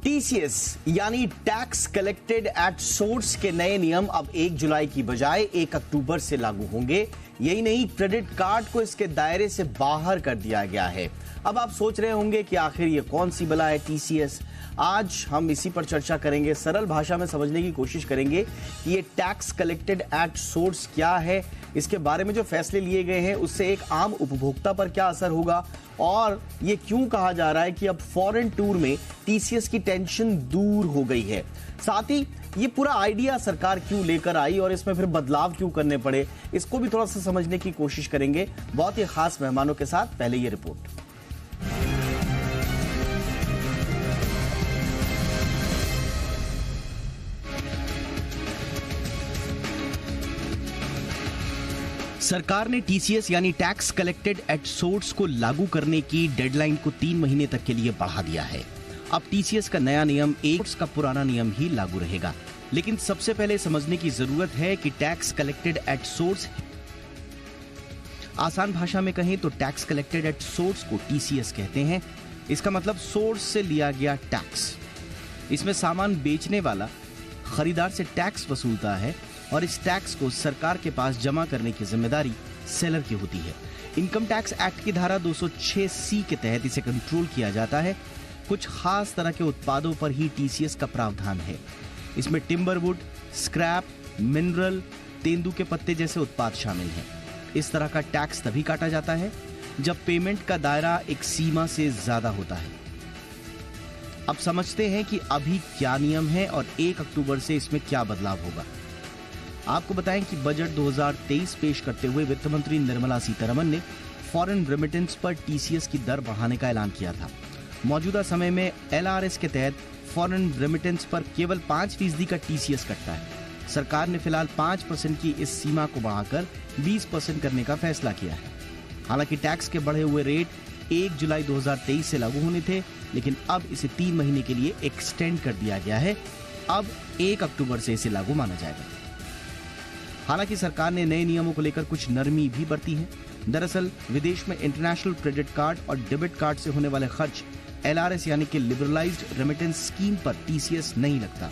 TCS यानी tax collected at source के नए नियम अब 1 जुलाई की बजाय 1 अक्टूबर से लागू होंगे। यही नहीं, क्रेडिट कार्ड को इसके दायरे से बाहर कर दिया गया है। अब आप सोच रहे होंगे कि आखिर ये कौन सी बला है टीसीएस। आज हम इसी पर चर्चा करेंगे, सरल भाषा में समझने की कोशिश करेंगे कि ये टैक्स कलेक्टेड एट सोर्स क्या है, इसके बारे में जो फैसले लिए गए हैं उससे एक आम उपभोक्ता पर क्या असर होगा, और ये क्यों कहा जा रहा है कि अब फॉरेन टूर में टीसीएस की टेंशन दूर हो गई है। साथ ही ये पूरा आइडिया सरकार क्यों लेकर आई और इसमें फिर बदलाव क्यों करने पड़े, इसको भी थोड़ा सा समझने की कोशिश करेंगे बहुत ही खास मेहमानों के साथ। पहले ये रिपोर्ट। सरकार ने टीसीएस यानी टैक्स कलेक्टेड एट सोर्स को लागू करने की डेडलाइन को 3 महीने तक के लिए बढ़ा दिया है। अब टीसीएस का नया नियम का पुराना नियम ही लागू रहेगा। लेकिन सबसे पहले समझने की जरूरत है कि टैक्स कलेक्टेड एट सोर्स, आसान भाषा में कहें तो टैक्स कलेक्टेड एट सोर्स को टीसीएस कहते हैं। इसका मतलब सोर्स से लिया गया टैक्स। इसमें सामान बेचने वाला खरीदार से टैक्स वसूलता है और इस टैक्स को सरकार के पास जमा करने की जिम्मेदारी सेलर की होती है। इनकम टैक्स एक्ट की धारा 206C के तहत इसे कंट्रोल किया जाता है। कुछ खास तरह के उत्पादों पर ही टीसीएस का प्रावधान है। इसमें टिम्बरवुड, स्क्रैप, मिनरल, तेंदू के पत्ते जैसे उत्पाद शामिल हैं। इस तरह का टैक्स तभी काटा जाता है जब पेमेंट का दायरा एक सीमा से ज्यादा होता है। अब समझते हैं कि अभी क्या नियम है और 1 अक्टूबर से इसमें क्या बदलाव होगा। आपको बताएं कि बजट 2023 पेश करते हुए वित्त मंत्री निर्मला सीतारमण ने फॉरेन रेमिटेंस पर टीसीएस की दर बढ़ाने का ऐलान किया था। मौजूदा समय में एलआरएस के तहत फॉरेन रेमिटेंस पर केवल 5% का टीसीएस कटता है। सरकार ने फिलहाल 5% की इस सीमा को बढ़ाकर 20% करने का फैसला किया है। हालांकि टैक्स के बढ़े हुए रेट 1 जुलाई 2023 से लागू होने थे, लेकिन अब इसे 3 महीने के लिए एक्सटेंड कर दिया गया है। अब 1 अक्टूबर से इसे लागू माना जाएगा। हालांकि सरकार ने नए नियमों को लेकर कुछ नरमी भी बरती है। दरअसल विदेश में इंटरनेशनल क्रेडिट कार्ड और डेबिट कार्ड से होने वाले खर्च एलआरएस यानी कि लिबरलाइज्ड रेमिटेंस स्कीम पर टीसीएस नहीं लगता।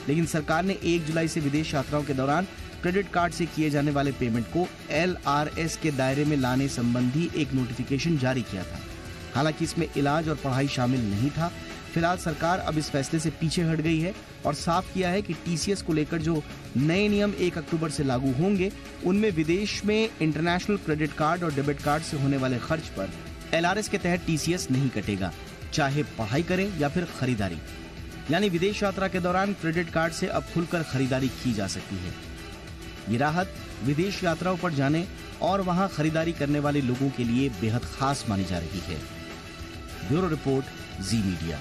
लेकिन सरकार ने 1 जुलाई से विदेश यात्राओं के दौरान क्रेडिट कार्ड से किए जाने वाले पेमेंट को एलआरएस के दायरे में लाने संबंधी एक नोटिफिकेशन जारी किया था। हालांकि इसमें इलाज और पढ़ाई शामिल नहीं था। फिलहाल सरकार अब इस फैसले से पीछे हट गई है और साफ किया है कि टीसीएस को लेकर जो नए नियम 1 अक्टूबर से लागू होंगे उनमें विदेश में इंटरनेशनल क्रेडिट कार्ड और डेबिट कार्ड से होने वाले खर्च पर एलआरएस के तहत टीसीएस नहीं कटेगा, चाहे पढ़ाई करें या फिर खरीदारी। यानी विदेश यात्रा के दौरान क्रेडिट कार्ड से अब खुलकर खरीदारी की जा सकती है। ये राहत विदेश यात्राओं पर जाने और वहां खरीदारी करने वाले लोगों के लिए बेहद खास मानी जा रही है। ब्यूरो रिपोर्ट, जी मीडिया।